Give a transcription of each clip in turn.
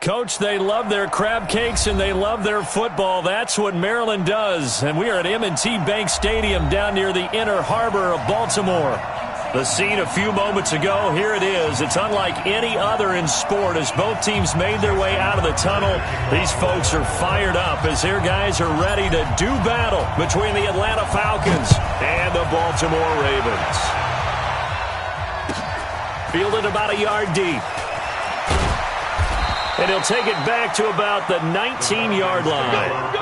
Coach, they love their crab cakes and they love their football. That's what Maryland does. And we are at M&T Bank Stadium down near the Inner Harbor of Baltimore. The scene a few moments ago, here it is. It's unlike any other in sport as both teams made their way out of the tunnel. These folks are fired up as their guys are ready to do battle between the Atlanta Falcons and the Baltimore Ravens. Fielded about a yard deep. And he'll take it back to about the 19-yard line.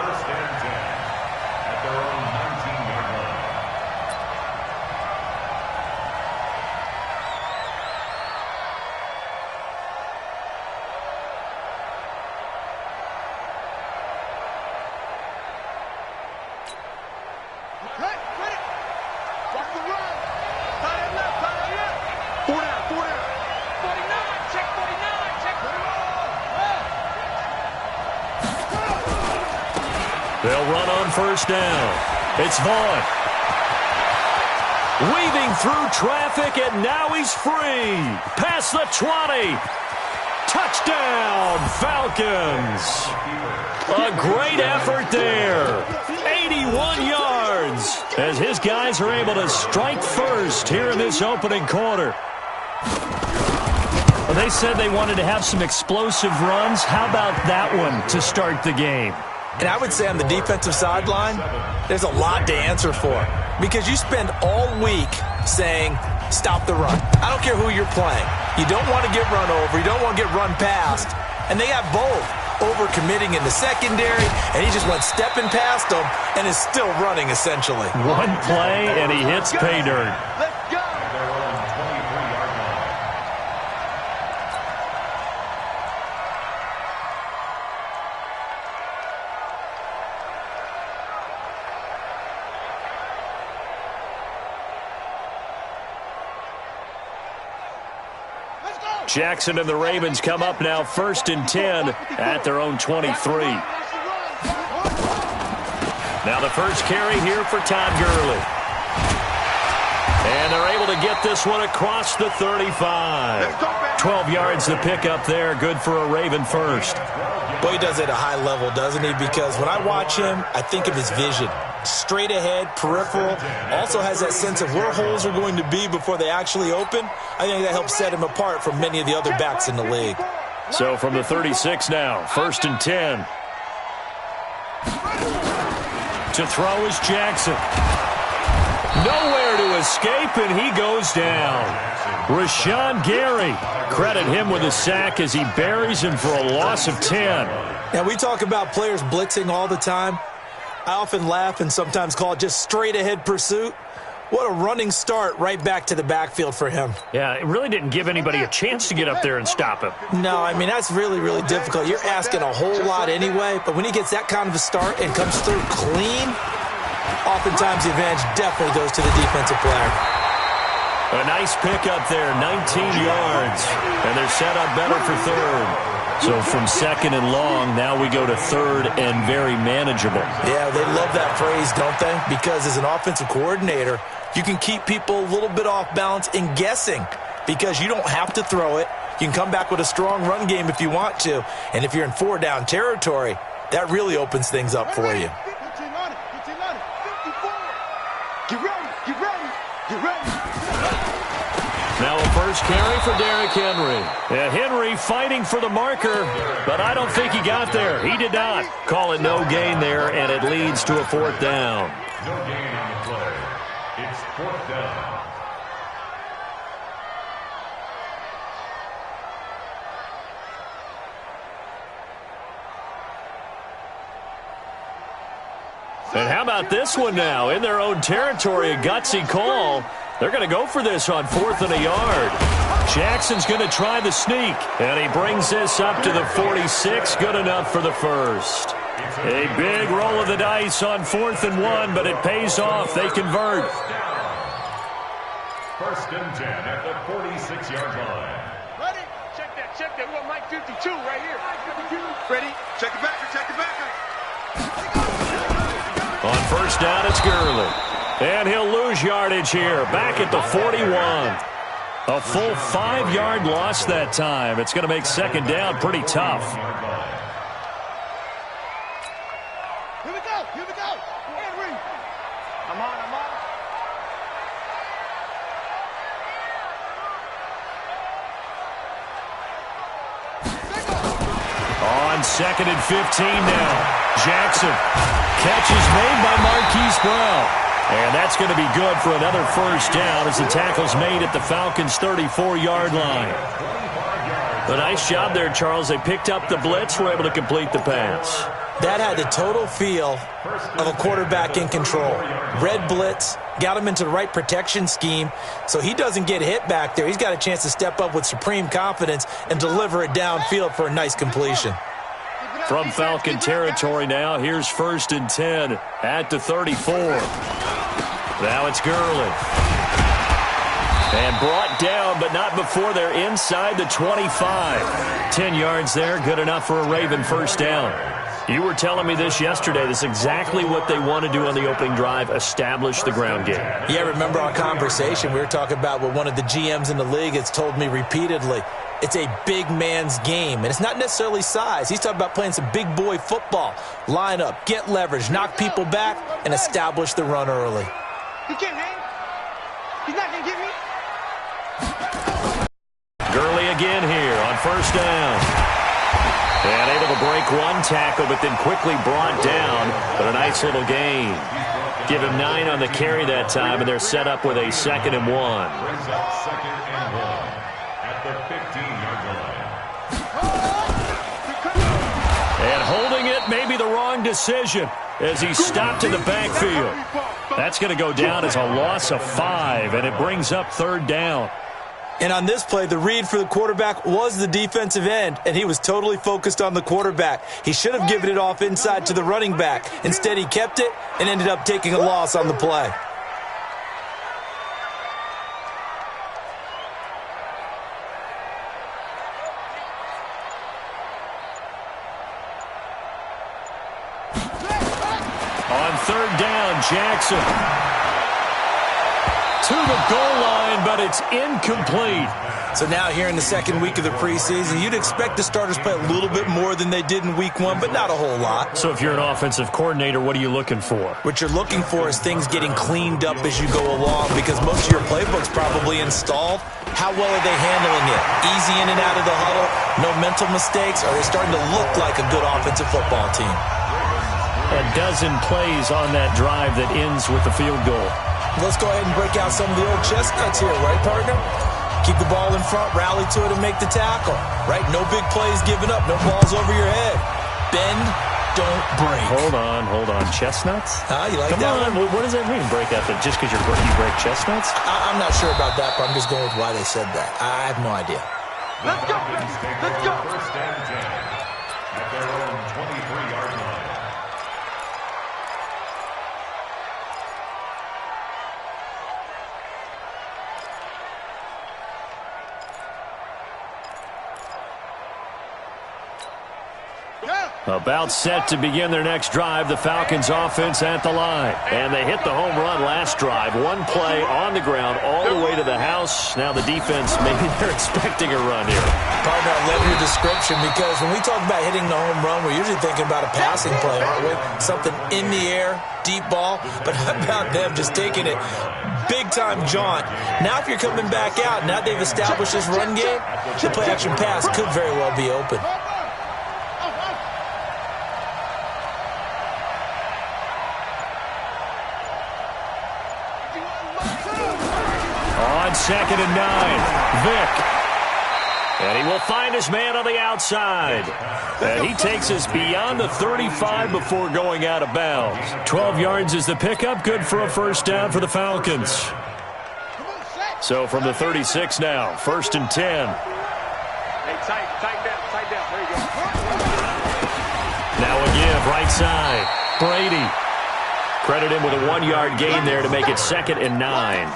They'll run on first down. It's Vaughn. Weaving through traffic, and now he's free. Past the 20. Touchdown, Falcons. A great effort there. 81 yards as his guys are able to strike first here in this opening quarter. Well, they said they wanted to have some explosive runs. How about that one to start the game? And I would say on the defensive sideline, there's a lot to answer for. Because you spend all week saying, stop the run. I don't care who you're playing. You don't want to get run over. You don't want to get run past. And they got both. Overcommitting in the secondary, and he just went stepping past them and is still running, essentially. One play, and he hits pay dirt. Let's go. Jackson and the Ravens come up now 1st and 10 at their own 23. Now the first carry here for Todd Gurley. And they're able to get this one across the 35. 12 yards the pickup there. Good for a Raven first. Boy, he does it at a high level, doesn't he? Because when I watch him, I think of his vision. Straight ahead, peripheral, also has that sense of where holes are going to be before they actually open. I think that helps set him apart from many of the other backs in the league. So from the 36 now, 1st and 10. To throw is Jackson. Nowhere to escape, and he goes down. Rashawn Gary, credit him with a sack as he buries him for a loss of 10. Now, we talk about players blitzing all the time. I often laugh and sometimes call it just straight-ahead pursuit. What a running start right back to the backfield for him. Yeah, it really didn't give anybody a chance to get up there and stop him. No, I mean, that's really, really difficult. You're asking a whole lot anyway, but when he gets that kind of a start and comes through clean, oftentimes the advantage definitely goes to the defensive player. A nice pickup there, 19 yards, and they're set up better for third. So from 2nd and long, now we go to 3rd and very manageable. Yeah, they love that phrase, don't they? Because as an offensive coordinator, you can keep people a little bit off balance and guessing because you don't have to throw it. You can come back with a strong run game if you want to. And if you're in 4-down territory, that really opens things up for you. Get ready, get ready, get ready. Now a first carry for Derrick Henry. Yeah, Henry fighting for the marker, but I don't think he got there. He did not. Call it no gain there, and it leads to a 4th down. No gain on the play. It's 4th down. And how about this one now? In their own territory, a gutsy call. They're going to go for this on 4th and a yard. Jackson's going to try the sneak, and he brings this up to the 46. Good enough for the first. A big roll of the dice on 4th and 1, but it pays off. They convert. 1st and 10 at the 46-yard line. Ready? Check that. We got Mike 52 right here. Ready? Check it back, check it back. On first down, it's Gurley. And he'll lose yardage here, back at the 41. A full 5-yard loss that time. It's going to make second down pretty tough. Here we go. Here we go. Henry. I'm on. On 2nd and 15 now. Jackson. Catch is made by Marquise Brown. And that's going to be good for another first down as the tackle's made at the Falcons' 34-yard line. A nice job there, Charles. They picked up the blitz, were able to complete the pass. That had the total feel of a quarterback in control. Red blitz, got him into the right protection scheme, so he doesn't get hit back there. He's got a chance to step up with supreme confidence and deliver it downfield for a nice completion. From Falcon territory now, here's 1st and 10 at the 34. Now it's Gurley. And brought down, but not before they're inside the 25. 10 yards there, good enough for a Raven first down. You were telling me this yesterday. This is exactly what they want to do on the opening drive, establish the ground game. Yeah, remember our conversation? We were talking about what one of the GMs in the league has told me repeatedly. It's a big man's game, and it's not necessarily size. He's talking about playing some big boy football. Line up, get leverage, knock people back, and establish the run early. He can't hang. He's not going to get me. Gurley again here on first down. And able to break one tackle, but then quickly brought down. But a nice little gain. Give him 9 on the carry that time, and they're set up with a 2nd and 1. Brings up 2nd and 1 at the 15-yard line. And holding it may be the wrong decision as he's stopped in the backfield. That's going to go down as a loss of 5, and it brings up 3rd down. And on this play, the read for the quarterback was the defensive end, and he was totally focused on the quarterback. He should have given it off inside to the running back. Instead, he kept it and ended up taking a loss on the play. On 3rd down, Jackson. To the goal line, but it's incomplete. So now here in the 2nd week of the preseason, you'd expect the starters play a little bit more than they did in week 1, but not a whole lot. So if you're an offensive coordinator, what are you looking for? What you're looking for is things getting cleaned up as you go along, because most of your playbook's probably installed. How well are they handling it? Easy in and out of the huddle, no mental mistakes? Are they starting to look like a good offensive football team? A dozen plays on that drive that ends with the field goal. Let's go ahead and break out some of the old chestnuts here, right, partner? Keep the ball in front, rally to it, and make the tackle, right? No big plays given up, no balls over your head. Bend, don't break. Hold on. Chestnuts? You like Come that on, one? what does that mean, break out? Just because you break chestnuts? I'm not sure about that, but I'm just going with why they said that. I have no idea. Let's go. Let's go. 1st and 10 at their own 23-yard line. About set to begin their next drive, the Falcons offense at the line. And they hit the home run last drive. One play on the ground all the way to the house. Now the defense, maybe they're expecting a run here. Partner, I love your description, because when we talk about hitting the home run, we're usually thinking about a passing play, aren't we? Something in the air, deep ball. But how about them just taking it big-time jaunt? Now if you're coming back out, now they've established this run game, the play-action pass could very well be open. On 2nd and 9, Vick. And he will find his man on the outside. And he takes us beyond the 35 before going out of bounds. 12 yards is the pickup, good for a first down for the Falcons. So from the 36 now, 1st and 10. Hey, tight down. There you go. Now a give, right side. Brady. Credit him with a 1-yard gain there to make it 2nd and 9.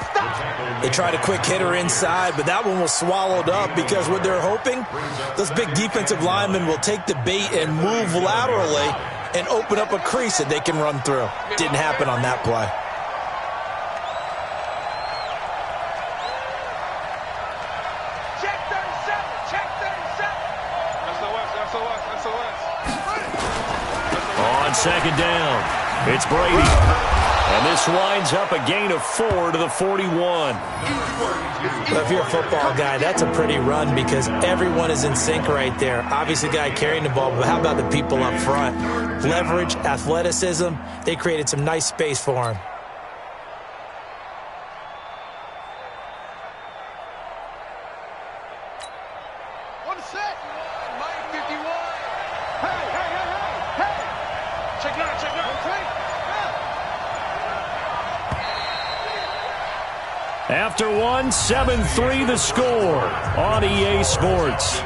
They tried a quick hitter inside, but that one was swallowed up, because what they're hoping, those big defensive linemen will take the bait and move laterally and open up a crease that they can run through. Didn't happen on that play. second down. It's Brady. And this winds up a gain of 4 to the 41. Well, if you're a football guy, that's a pretty run because everyone is in sync right there. Obviously, the guy carrying the ball, but how about the people up front? Leverage, athleticism, they created some nice space for him. After one, 7-3 the score on EA Sports.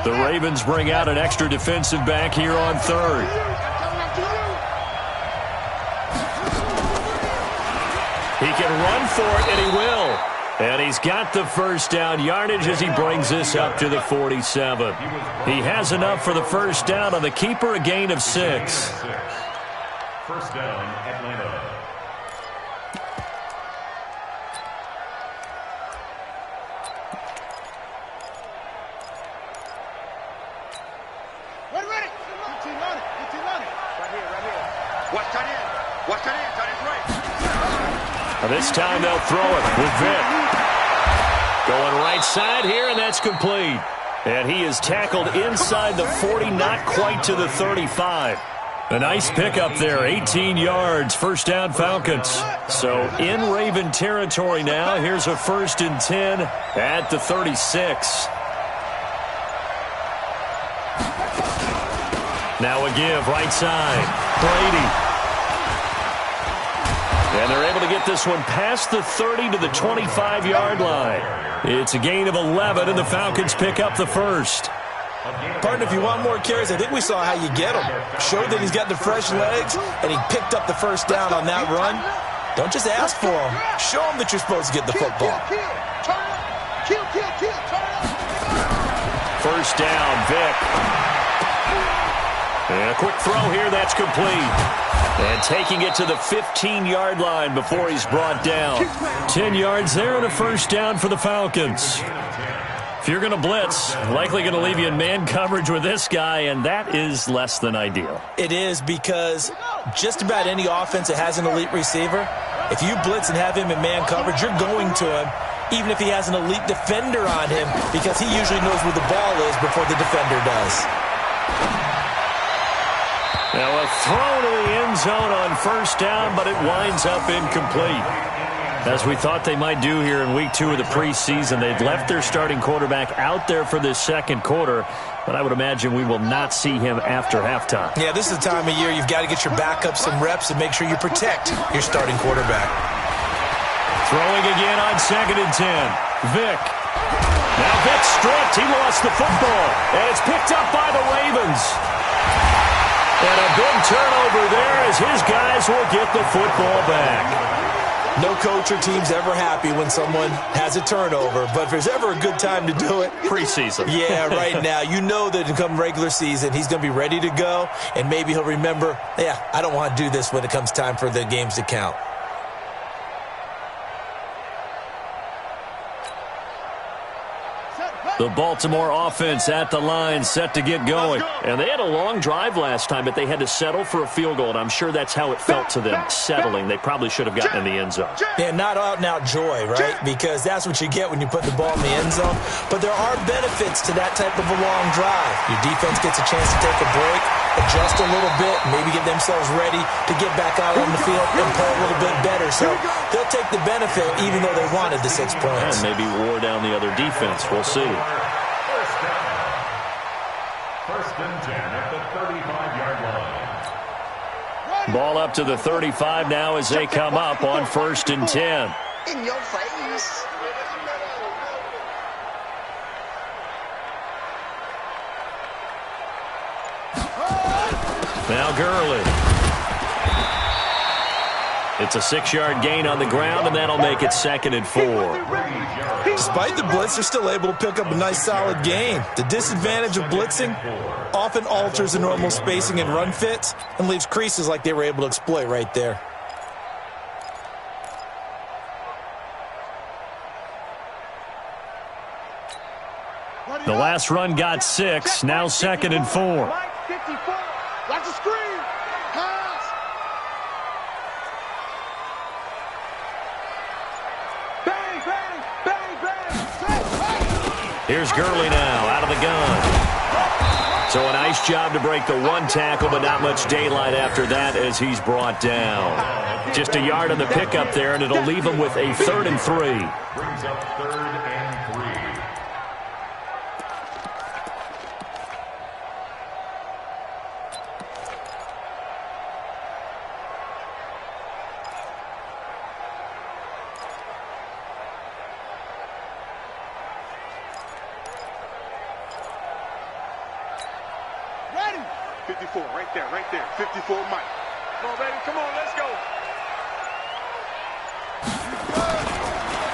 The Ravens bring out an extra defensive back here on third. He can run for it, and he will. And he's got the first down yardage as he brings this up to the 47. He has enough for the first down on the keeper, a gain of 6. First down, Atlanta. This time they'll throw it with Vick. Going right side here, and that's complete. And he is tackled inside the 40, not quite to the 35. A nice pickup there, 18 yards, first down Falcons. So in Raven territory now, here's a 1st and 10 at the 36. Now a give, right side, Brady. And they're able to get this one past the 30 to the 25-yard line. It's a gain of 11, and the Falcons pick up the first. Partner, if you want more carries, I think we saw how you get him. Showed that he's got the fresh legs, and he picked up the first down on that run. Don't just ask for him. Show him that you're supposed to get the football. First down, Vick. And a quick throw here, that's complete. And taking it to the 15-yard line before he's brought down. 10 yards there and a first down for the Falcons. If you're going to blitz, likely going to leave you in man coverage with this guy, and that is less than ideal. It is because just about any offense that has an elite receiver, if you blitz and have him in man coverage, you're going to him, even if he has an elite defender on him, because he usually knows where the ball is before the defender does. Now a throw to the end zone on first down, but it winds up incomplete. As we thought they might do here in week 2 of the preseason, they've left their starting quarterback out there for this second quarter, but I would imagine we will not see him after halftime. Yeah, this is the time of year you've got to get your backup some reps and make sure you protect your starting quarterback. Throwing again on 2nd and 10. Vick. Now Vick stripped. He lost the football, and it's picked up by the Ravens. And a big turnover there as his guys will get the football back. No coach or team's ever happy when someone has a turnover, but if there's ever a good time to do it, preseason. Yeah, right now. You know that come regular season, he's going to be ready to go, and maybe he'll remember, yeah, I don't want to do this when it comes time for the games to count. The Baltimore offense at the line, set to get going. And they had a long drive last time, but they had to settle for a field goal, and I'm sure that's how it felt to them, settling. They probably should have gotten in the end zone. Yeah, not out-and-out joy, right? Because that's what you get when you put the ball in the end zone. But there are benefits to that type of a long drive. Your defense gets a chance to take a break, adjust a little bit, maybe get themselves ready to get back out on the field and play a little bit better. So they'll take the benefit even though they wanted the 6 points. And maybe wore down the other defense. We'll see. First and 10 at the 35-yard line. Ball up to the 35 now as they come up on 1st and 10. In your face. Now Gurley. It's a 6-yard gain on the ground, and that'll make it 2nd and 4. Despite the blitz, they're still able to pick up a nice, solid gain. The disadvantage of blitzing often alters the normal spacing and run fits and leaves creases like they were able to exploit right there. The last run got 6, now 2nd and 4. 54. Watch the screen. Pass. Bang, bang, bang, bang. Here's Gurley now out of the gun. So a nice job to break the one tackle, but not much daylight after that as he's brought down. Just a yard on the pickup there, and it'll leave him with a 3rd and 3. Brings up 3rd and 3. Ready. 54, right there, right there. 54, Mike. Come on, baby, come on, let's go.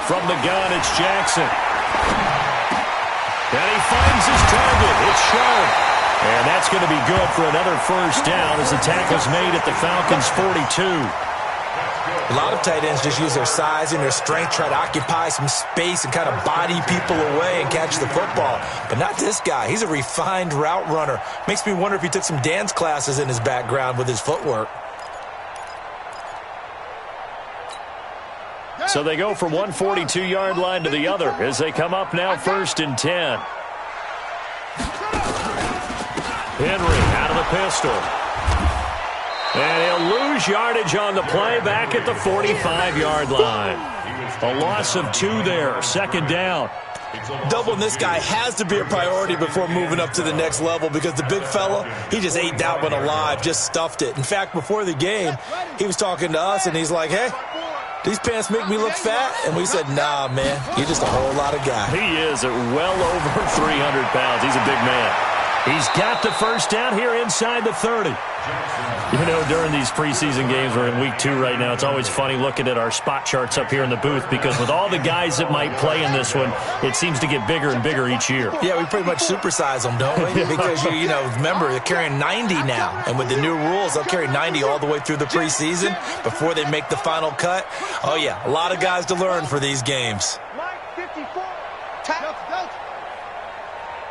From the gun, it's Jackson. And he finds his target. It's Sharp. And that's going to be good for another first down as the tackle's made at the Falcons' 42. A lot of tight ends just use their size and their strength, try to occupy some space and kind of body people away and catch the football. But not this guy. He's a refined route runner. Makes me wonder if he took some dance classes in his background with his footwork. So they go from one 42-yard line to the other as they come up now 1st and 10. Henry out of the pistol. And he'll lose yardage on the play back at the 45-yard line. A loss of 2 there, 2nd down. Doubling this guy has to be a priority before moving up to the next level because the big fella, he just ate that one alive, just stuffed it. In fact, before the game, he was talking to us, and he's like, hey, these pants make me look fat? And we said, nah, man, you're just a whole lot of guy. He is at well over 300 pounds. He's a big man. He's got the first down here inside the 30. You know, during these preseason games, we're in week 2 right now, it's always funny looking at our spot charts up here in the booth because with all the guys that might play in this one, it seems to get bigger and bigger each year. Yeah, we pretty much supersize them, don't we? Because, you know, remember, they're carrying 90 now. And with the new rules, they'll carry 90 all the way through the preseason before they make the final cut. Oh, yeah, a lot of guys to learn for these games. Mike, 54.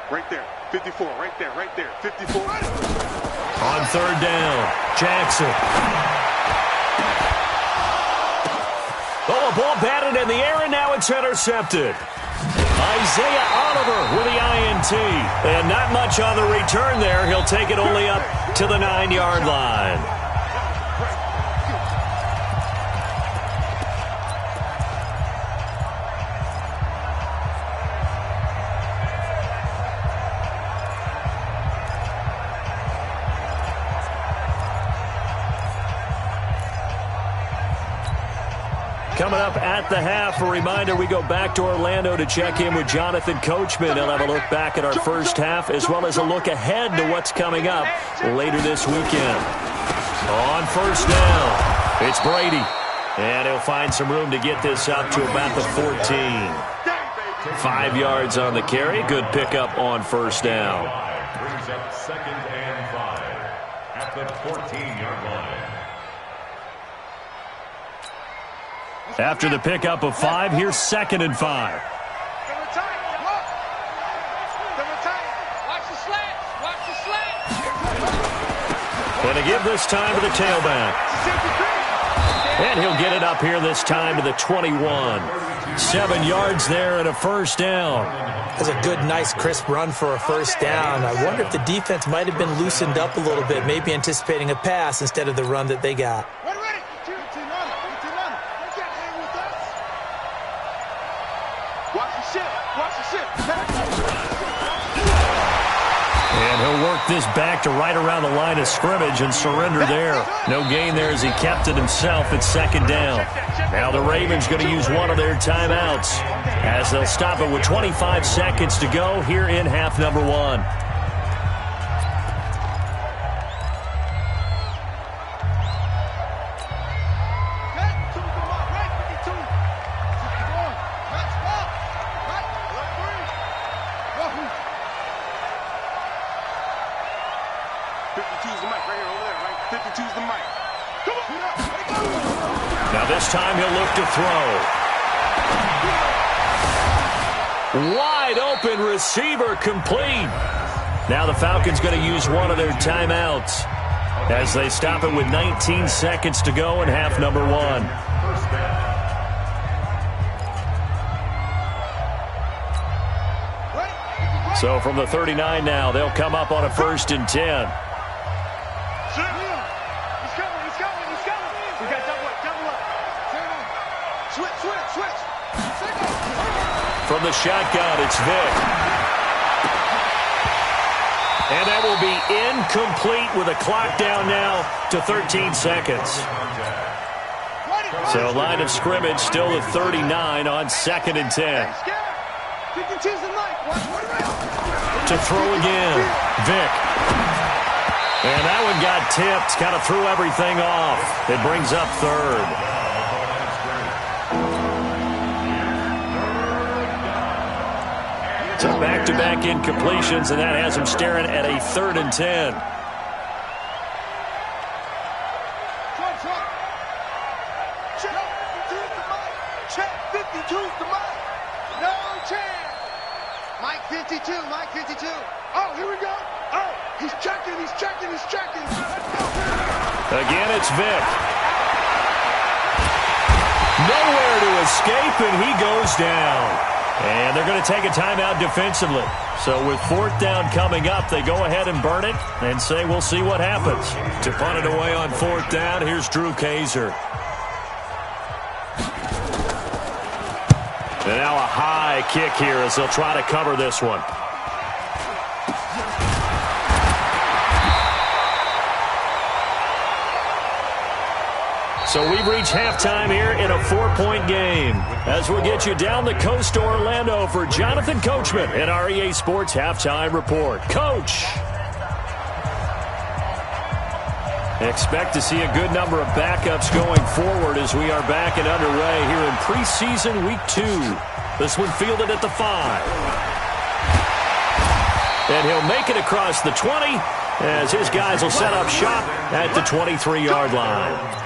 Right there. 54, right there, right there. 54. On 3rd down, Jackson. Oh, a ball batted in the air, and now it's intercepted. Isaiah Oliver with the INT. And not much on the return there. He'll take it only up to the 9-yard line. Coming up at the half, a reminder, we go back to Orlando to check in with Jonathan Coachman. He'll have a look back at our first half as well as a look ahead to what's coming up later this weekend. On 1st down, it's Brady. And he'll find some room to get this up to about the 14. 5 yards on the carry. Good pickup on 1st down. Brings up 2nd and 5 at the 14-yard line. After the pickup of 5, here's 2nd and 5. Watch the slant. Watch the slant. And to give this time to the tailback. And he'll get it up here this time to the 21. 7 yards there and a 1st down. That's a good, nice, crisp run for a 1st down. I wonder if the defense might have been loosened up a little bit, maybe anticipating a pass instead of the run that they got. And he'll work this back to right around the line of scrimmage and surrender there. No gain there as he kept it himself at 2nd down. Now the Ravens going to use one of their timeouts as they'll stop it with 25 seconds to go here in half number 1. Now this time he'll look to throw. Wide open receiver complete. Now the Falcons going to use one of their timeouts as they stop it with 19 seconds to go in half number 1. So from the 39 now, they'll come up on a 1st and 10. He's coming. We got double up. Switch. From the shotgun, it's Vick. And that will be incomplete with a clock down now to 13 seconds. So line of scrimmage still at 39 on 2nd and 10. To throw again, Vick. And that one got tipped, kind of threw everything off. It brings up 3rd. So back-to-back incompletions, and that has him staring at a 3rd and 10. Check 52's the mic. No chance. Mike 52. Oh, here we go. Oh, he's checking. Again, it's Vick. Nowhere to escape, and he goes down. And they're going to take a timeout defensively. So with 4th down coming up, they go ahead and burn it and say we'll see what happens. To punt it away on 4th down, here's Drew Kaiser. And now a high kick here as they'll try to cover this one. So we've reached halftime here in a 4-point game. As we'll get you down the coast to Orlando for Jonathan Coachman at our EA Sports Halftime Report. Coach! Expect to see a good number of backups going forward as we are back and underway here in preseason week 2. This one fielded at the 5. And he'll make it across the 20 as his guys will set up shop at the 23-yard line.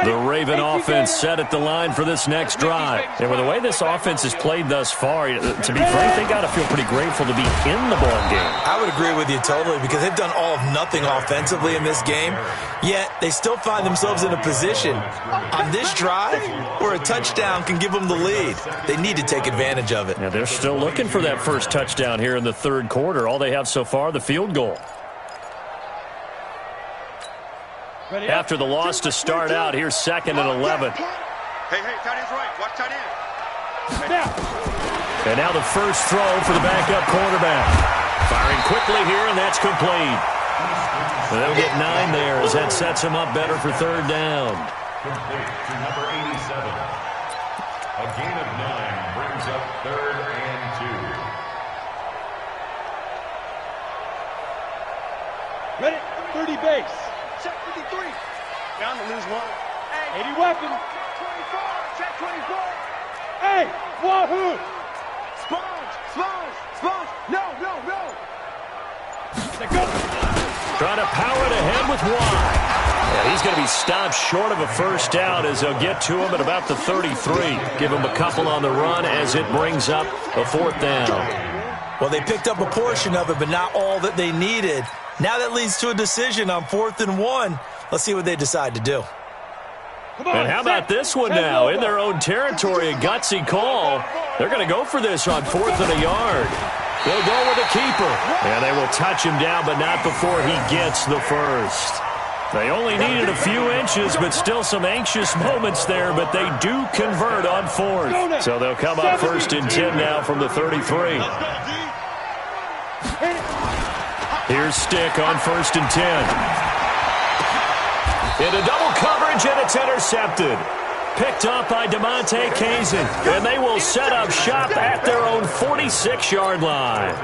The Raven offense set at the line for this next drive. And with the way this offense has played thus far, to be frank, they got to feel pretty grateful to be in the ball game. I would agree with you totally because they've done all of nothing offensively in this game, yet they still find themselves in a position on this drive where a touchdown can give them the lead. They need to take advantage of it. Yeah, they're still looking for that first touchdown here in the 3rd quarter. All they have so far, the field goal. After the loss to start out, here's 2nd and 11. Hey, tight end's right. Watch tight end. And now the first throw for the backup quarterback. Firing quickly here, and that's complete. And they'll get 9 there as that sets him up better for 3rd down. Complete to number 87. A gain of 9 brings up 3rd and 2. Ready? 30 base. Check 53. Down to lose 1. 80 weapon. 24. Check 24. Hey, wahoo! Sponge. No. Trying to power it ahead with 1. Yeah, he's going to be stopped short of a first down as they'll get to him at about the 33. Give him a couple on the run as it brings up a 4th down. Well, they picked up a portion of it, but not all that they needed. Now that leads to a decision on 4th and 1. Let's see what they decide to do. And how about this one now? In their own territory, a gutsy call. They're going to go for this on 4th and a yard. They'll go with a keeper. And they will touch him down, but not before he gets the first. They only needed a few inches, but still some anxious moments there, but they do convert on 4th. So they'll come up 1st and 10 now from the 33. Here's Stick on 1st and 10. Into double coverage, and it's intercepted. Picked up by DeMonte Kazin, and they will set up shop at their own 46-yard line.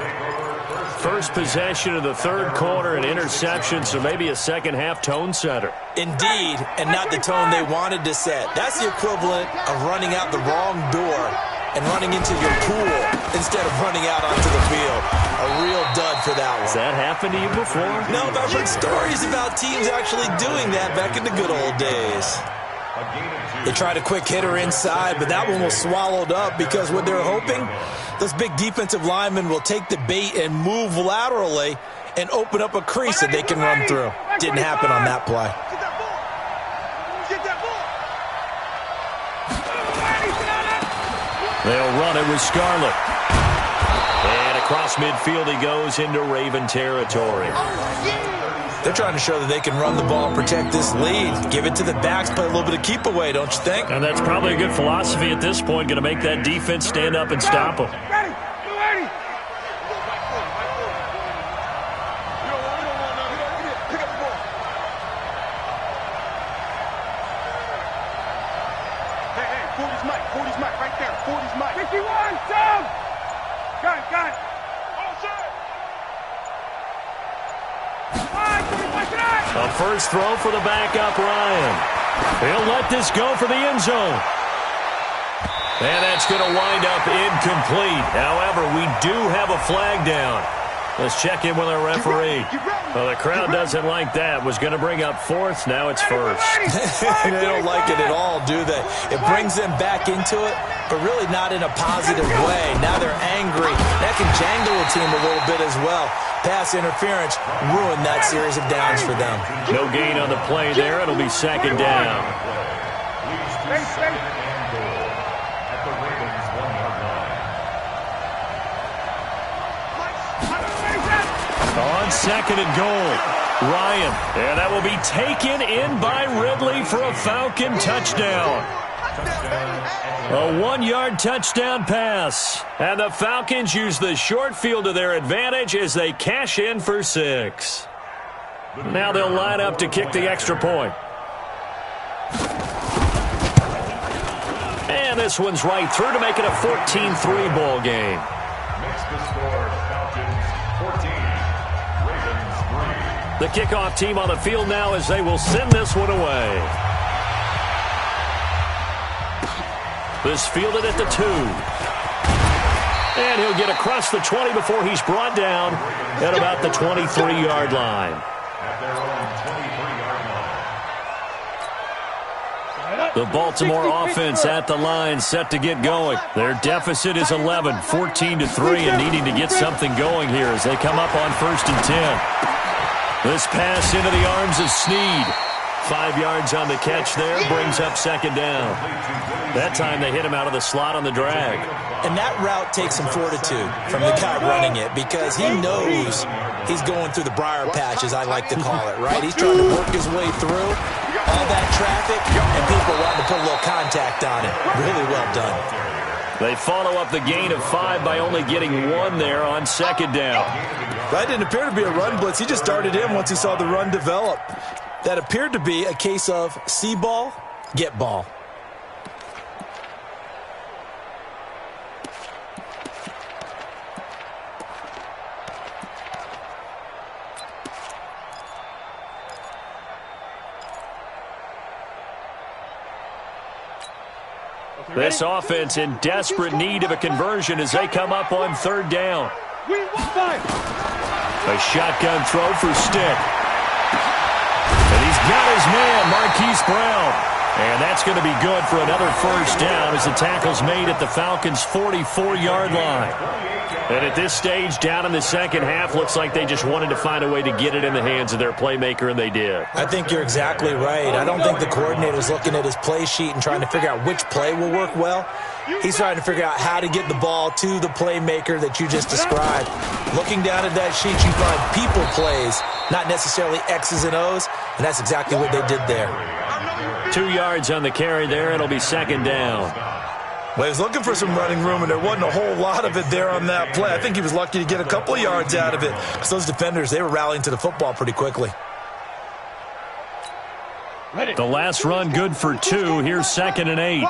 First possession of the 3rd quarter, an interception, so maybe a second-half tone setter. Indeed, and not the tone they wanted to set. That's the equivalent of running out the wrong door and running into your pool instead of running out onto the field. A real dud for that one. Has that happened to you before? No, but I've heard stories about teams actually doing that back in the good old days. They tried a quick hitter inside, but that one was swallowed up because what they're hoping, those big defensive linemen will take the bait and move laterally and open up a crease that they can run through. Didn't happen on that play. They'll run it with Scarlett. And across midfield he goes into Raven territory. They're trying to show that they can run the ball and protect this lead. Give it to the backs, play a little bit of keep away, don't you think? And that's probably a good philosophy at this point, going to make that defense stand up and stop them. Ready. Ready. Hey, 40's Mike right there. 40's Mike. 51, down. Got it. All set. A first throw for the backup, Ryan. He'll let this go for the end zone. And that's going to wind up incomplete. However, we do have a flag down. Let's check in with our referee. Well, the crowd doesn't like that. Was going to bring up fourth. Now it's first. They don't like it at all, do they? It brings them back into it, but really not in a positive way. Now they're angry. That can jangle a team a little bit as well. Pass interference ruined that series of downs for them. No gain on the play there. It'll be second down. At the Ravens' 1-yard line. On second and goal, Ryan. And that will be taken in by Ridley for a Falcon touchdown. A 1-yard touchdown pass. And the Falcons use the short field to their advantage as they cash in for 6. Now they'll line up to kick the extra point. And this one's right through to make it a 14-3 ball game. Makes the score Falcons 14, Ravens 3. The kickoff team on the field now as they will send this one away. This fielded at the 2. And he'll get across the 20 before he's brought down at about the 23-yard line. At their own 23-yard line. The Baltimore offense at the line, set to get going. Their deficit is 11, 14-3, and needing to get something going here as they come up on 1st and 10. This pass into the arms of Snead. 5 yards on the catch there, brings up second down. That time they hit him out of the slot on the drag. And that route takes some fortitude from the guy running it because he knows he's going through the briar patch, as I like to call it, right? He's trying to work his way through all that traffic, and people wanting to put a little contact on it. Really well done. They follow up the gain of 5 by only getting 1 there on second down. That didn't appear to be a run blitz. He just started in once he saw the run develop. That appeared to be a case of see ball, get ball. This offense in desperate need of a conversion as they come up on 3rd down. A shotgun throw for Stick. And he's got his man, Marquise Brown. And that's going to be good for another first down as the tackle's made at the Falcons' 44-yard line. And at this stage, down in the second half, looks like they just wanted to find a way to get it in the hands of their playmaker, and they did. I think you're exactly right. I don't think the coordinator's looking at his play sheet and trying to figure out which play will work well. He's trying to figure out how to get the ball to the playmaker that you just described. Looking down at that sheet, you find people plays, not necessarily X's and O's, and that's exactly what they did there. 2 yards on the carry there. It'll be second down. Well, he was looking for some running room, and there wasn't a whole lot of it there on that play. I think he was lucky to get a couple of yards out of it because those defenders, they were rallying to the football pretty quickly. The last run good for 2. Here's 2nd and 8.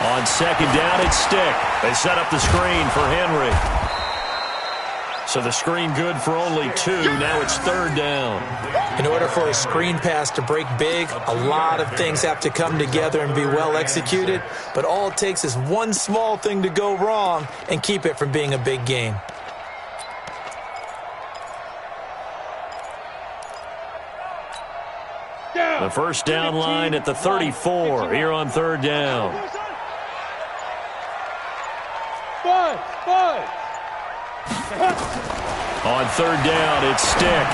On second down, it's Stick. They set up the screen for Henry. So the screen good for only 2. Now it's 3rd down. In order for a screen pass to break big, a lot of things have to come together and be well executed. But all it takes is one small thing to go wrong and keep it from being a big game. The first down line at the 34 here on 3rd down. On 3rd down, it's Stick.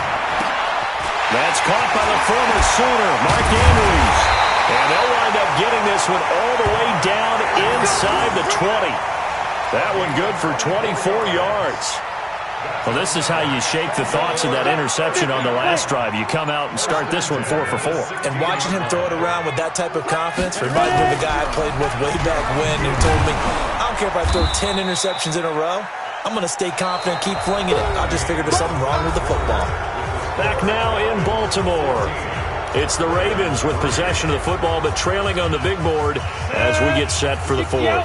That's caught by the former Sooner, Mark Andrews. And they'll wind up getting this one all the way down inside the 20. That one good for 24 yards. Well, this is how you shake the thoughts of that interception on the last drive. You come out and start this one 4 for 4. And watching him throw it around with that type of confidence reminds me of the guy I played with way back when who told me, I don't care if I throw 10 interceptions in a row. I'm going to stay confident, keep flinging it. I just figured there's something wrong with the football. Back now in Baltimore. It's the Ravens with possession of the football, but trailing on the big board as we get set for the 4th.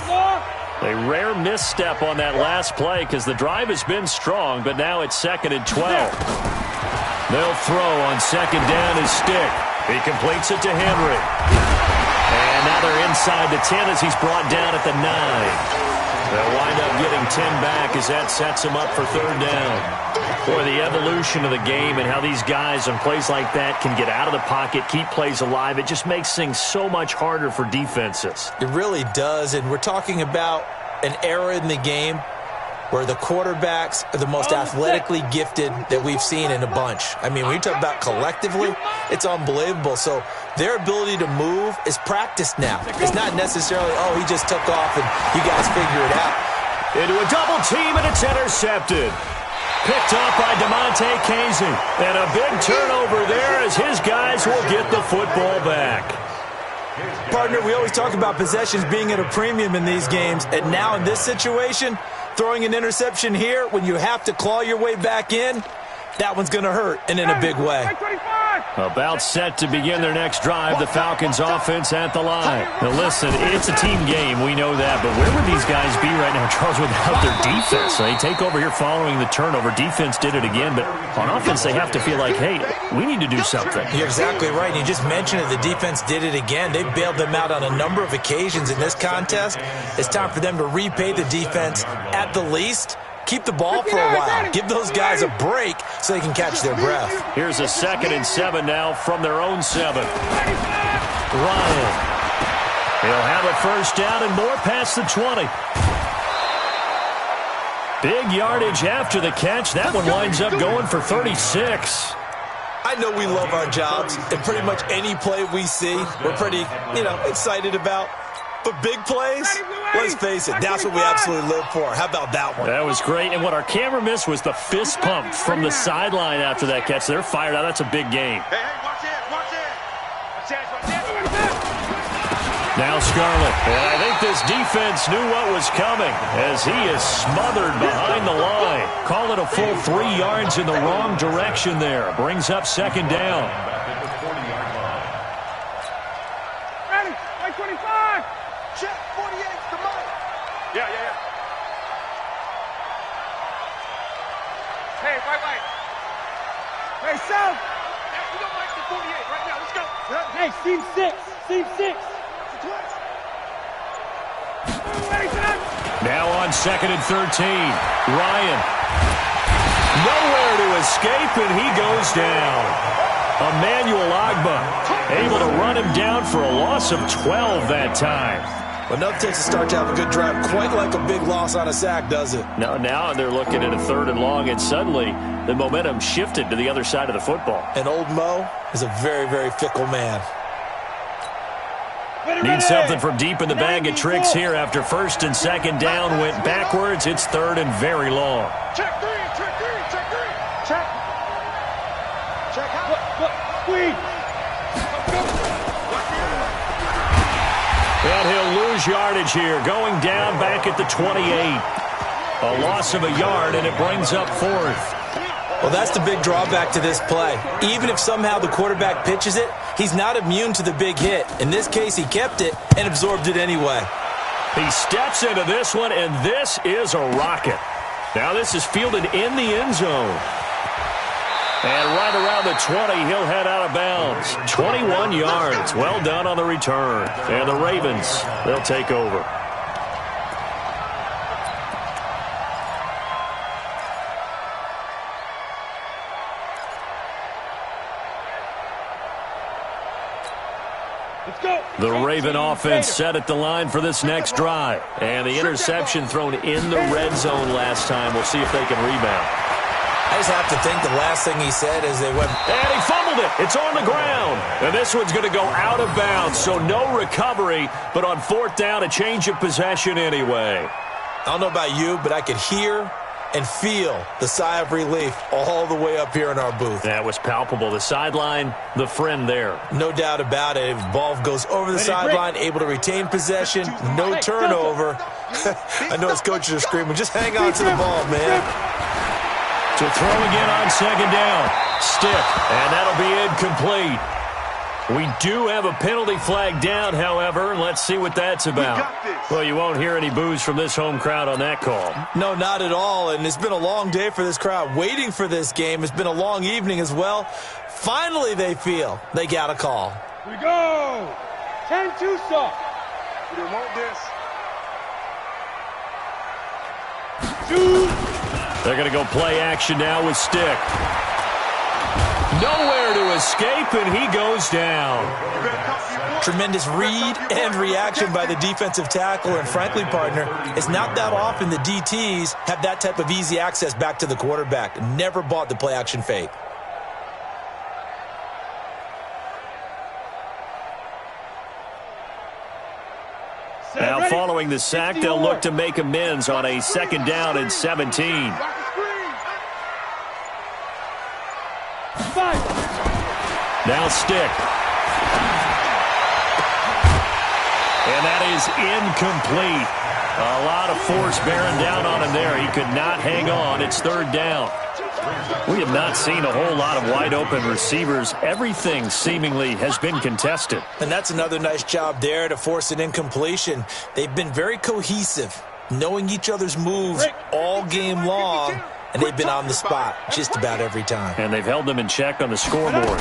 A rare misstep on that last play because the drive has been strong, but now it's 2nd and 12. They'll throw on 2nd down his Stick. He completes it to Henry. And now they're inside the 10 as he's brought down at the 9. They'll wind up getting 10 back as that sets him up for 3rd down. Boy, the evolution of the game and how these guys on plays like that can get out of the pocket, keep plays alive, it just makes things so much harder for defenses. It really does, and we're talking about an era in the game where the quarterbacks are the most athletically gifted that we've seen in a bunch. I mean, when you talk about collectively, it's unbelievable. So their ability to move is practiced now. It's not necessarily, oh, he just took off and you guys figure it out. Into a double team, and it's intercepted. Picked up by DeMonte Casey. And a big turnover there as his guys will get the football back. Partner, we always talk about possessions being at a premium in these games. And now in this situation, throwing an interception here when you have to claw your way back in, that one's going to hurt, and in a big way. About set to begin their next drive, the Falcons offense at the line. Now listen, it's a team game, we know that, but where would these guys be right now, Charles, without their defense? They take over here following the turnover. Defense did it again, but on offense they have to feel like, hey, we need to do something. You're exactly right. You just mentioned it. The defense did it again. They bailed them out on a number of occasions in this contest. It's time for them to repay the defense at the least. Keep the ball for a while. Give those guys a break so they can catch their breath. Here's a 2nd and 7 now from their own 7. Ryan. He'll have a first down and more past the 20. Big yardage after the catch. That one winds up going for 36. I know we love our jobs, and pretty much any play we see, we're pretty, excited about. But big plays, let's face it, that's what we absolutely live for. How about that one? That was great. And what our camera missed was the fist pump from the sideline after that catch. They're fired out. That's a big game. Hey, watch it, watch it. Now Scarlett. And I think this defense knew what was coming as he is smothered behind the line. Call it a full 3 yards in the wrong direction there. Brings up 2nd down. Ready, 25. Check 48's the money. Yeah. Hey, right. Hey, South. We don't like the 48 right now. Let's go. Hey, seam 6. Now on 2nd and 13. Ryan. Nowhere to escape, and he goes down. Emmanuel Agba able to run him down for a loss of 12 that time. But enough takes to start to have a good drive, quite like a big loss on a sack, does it? Now they're looking at a 3rd and long, and suddenly the momentum shifted to the other side of the football. And old Mo is a very, very fickle man. Need something from deep in the bag of tricks here after 1st and 2nd down went backwards. It's 3rd and very long. Check 3. Check out. Squeeze. And he'll lose yardage here, going down back at the 28. A loss of a yard, and it brings up 4th. Well, that's the big drawback to this play. Even if somehow the quarterback pitches it, he's not immune to the big hit. In this case, he kept it and absorbed it anyway. He steps into this one, and this is a rocket. Now this is fielded in the end zone. And right around the 20, he'll head out of bounds. 21 yards. Well done on the return. And the Ravens, they'll take over. The Raven offense set at the line for this next drive. And the interception thrown in the red zone last time. We'll see if they can rebound. I just have to think the last thing he said is they went... And he fumbled it. It's on the ground. And this one's going to go out of bounds, so no recovery. But on fourth down, a change of possession anyway. I don't know about you, but I could hear and feel the sigh of relief all the way up here in our booth. That was palpable. The sideline, the friend there. No doubt about it. If the ball goes over the sideline, able to retain possession, no turnover. I know his coaches are screaming, just hang on to the ball, man. To throw again on second down. Stick, and that'll be incomplete. We do have a penalty flag down, however, and let's see what that's about. Well, you won't hear any boos from this home crowd on that call. No, not at all, and it's been a long day for this crowd waiting for this game. It's been a long evening as well. Finally, they feel they got a call. Here we go. 10-2 soft. We don't want this. They're going to go play action now with Stick. Nowhere to escape, and he goes down. Tremendous read and reaction by the defensive tackle, and frankly, partner, it's not that often the DTs have that type of easy access back to the quarterback. Never bought the play action fake. Now, following the sack, they'll look to make amends on a second down and 17. Now Stick. And that is incomplete. A lot of force bearing down on him there. He could not hang on. It's third down. We have not seen a whole lot of wide-open receivers. Everything seemingly has been contested. And that's another nice job there to force an incompletion. They've been very cohesive, knowing each other's moves all game long, and they've been on the spot just about every time. And they've held them in check on the scoreboard.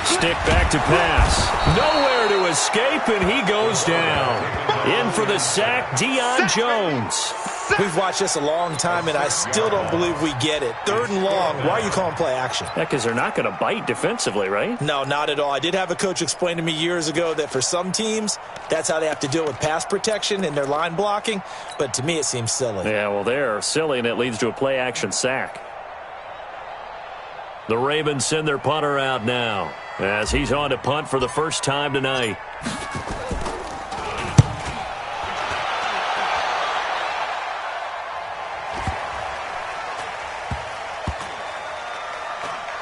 Stick back to pass. Nowhere to escape, and he goes down. In for the sack, Deion Jones. We've watched this a long time, and I still don't believe we get it. Third and long, why are you calling play action? Yeah, because they're not going to bite defensively, right? No, not at all. I did have a coach explain to me years ago that for some teams, that's how they have to deal with pass protection and their line blocking, but to me it seems silly. Yeah, well, they're silly, and it leads to a play action sack. The Ravens send their punter out now as he's on to punt for the first time tonight.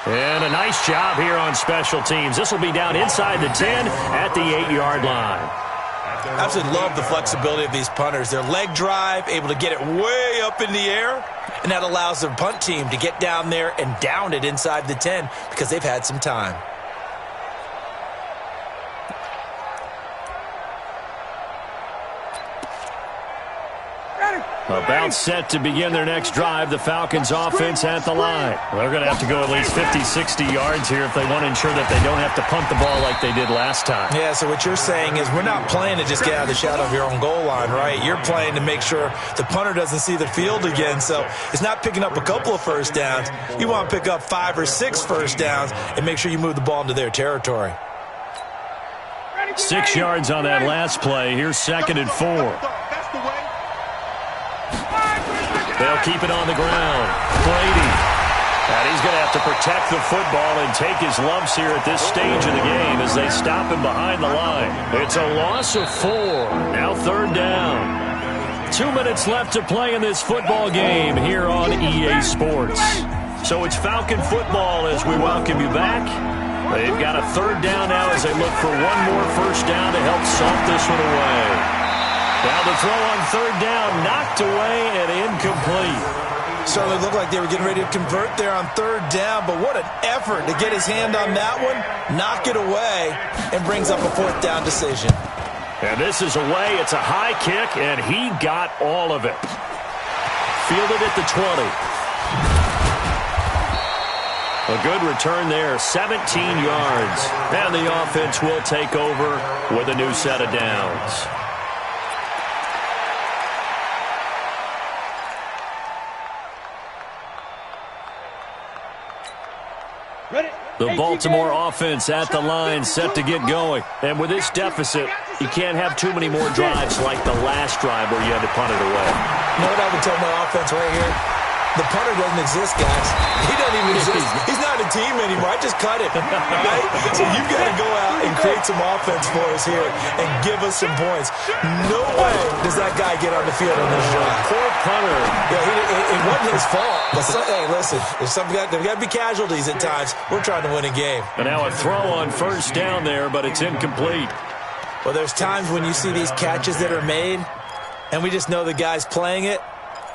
And a nice job here on special teams. This will be down inside the 10 at the 8-yard line. I absolutely love the flexibility of these punters. Their leg drive, able to get it way up in the air, and that allows the punt team to get down there and down it inside the 10 because they've had some time. About set to begin their next drive, the Falcons offense at the line. They're going to have to go at least 50, 60 yards here if they want to ensure that they don't have to punt the ball like they did last time. Yeah, so what you're saying is we're not playing to just get out of the shadow of your own goal line, right? You're playing to make sure the punter doesn't see the field again. So it's not picking up a couple of first downs. You want to pick up 5 or 6 first downs and make sure you move the ball into their territory. 6 yards on that last play. Here's 2nd and 4. They'll keep it on the ground. Brady. And he's going to have to protect the football and take his lumps here at this stage of the game as they stop him behind the line. It's a loss of 4. Now 3rd down. 2 minutes left to play in this football game here on EA Sports. So it's Falcon football as we welcome you back. They've got a 3rd down now as they look for one more first down to help salt this one away. Now the throw on 3rd down, knocked away and incomplete. Certainly looked like they were getting ready to convert there on 3rd down, but what an effort to get his hand on that one, knock it away, and brings up a 4th down decision. And this is away. It's a high kick, and he got all of it. fielded at the 20. A good return there, 17 yards. And the offense will take over with a new set of downs. The Baltimore offense at the line, set to get going. And with this deficit, you can't have too many more drives like the last drive where you had to punt it away. You know what I would tell my offense right here? The punter doesn't exist, guys. He doesn't even exist. He's not a team anymore. I just cut him, right? So you've got to go out and create some offense for us here and give us some points. No way does that guy get on the field on this drive. Poor punter. Yeah, it wasn't his fault. But hey, listen, there's got to be casualties at times. We're trying to win a game. And now a throw on first down there, but it's incomplete. Well, there's times when you see these catches that are made, and we just know the guys playing it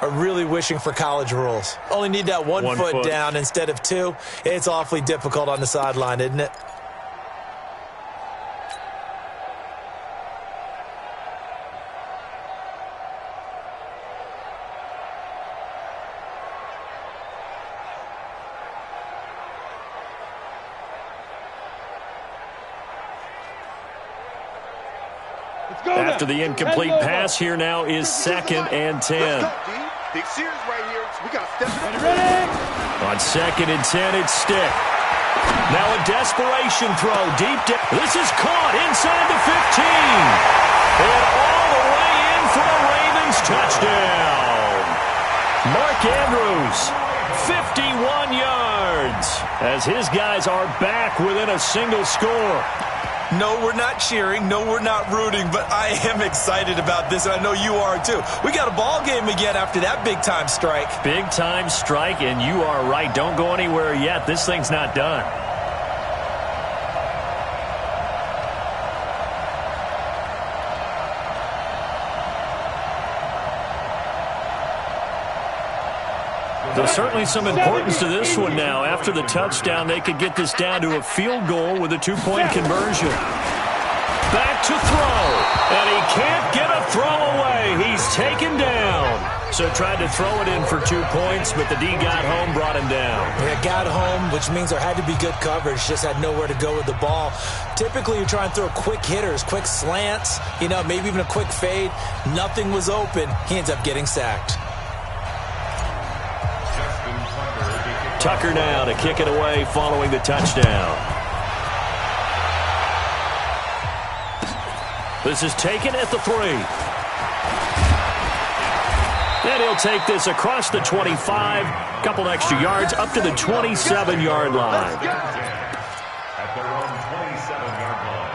are really wishing for college rules. Only need that one foot down instead of two. It's awfully difficult on the sideline, isn't it? After the incomplete pass, here now is 2nd and 10. Big series right here. We got to step it. Ready? On 2nd and 10, it's Stick. Now a desperation throw deep down. This is caught inside the 15. And all the way in for a Ravens touchdown. Mark Andrews, 51 yards, as his guys are back within a single score. No, we're not cheering. No, we're not rooting. But I am excited about this, and I know you are too. We got a ball game again after that big-time strike. Big-time strike, and you are right. Don't go anywhere yet. This thing's not done. There's certainly some importance to this one now. After the touchdown, they could get this down to a field goal with a 2-point conversion. Back to throw, and he can't get a throw away. He's taken down. So tried to throw it in for 2 points, but the D got home, brought him down. Yeah, got home, which means there had to be good coverage. Just had nowhere to go with the ball. Typically, you try and throw quick hitters, quick slants, maybe even a quick fade. Nothing was open. He ends up getting sacked. Tucker now to kick it away following the touchdown. This is taken at the 3. And he'll take this across the 25. Couple extra yards up to the 27-yard line. At their own 27-yard line.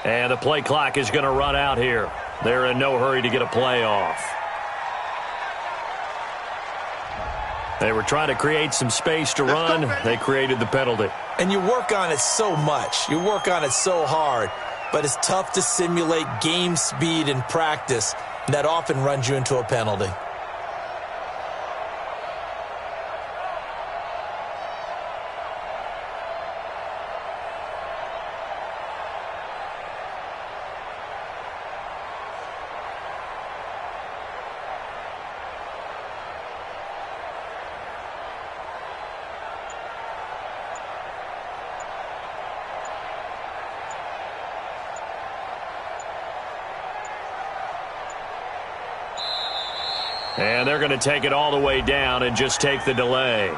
And the play clock is going to run out here. They're in no hurry to get a play off. They were trying to create some space to run. They created the penalty. And you work on it so much. You work on it so hard. But it's tough to simulate game speed in practice. That often runs you into a penalty. And they're going to take it all the way down and just take the delay.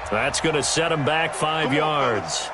That's going to set them back 5 yards.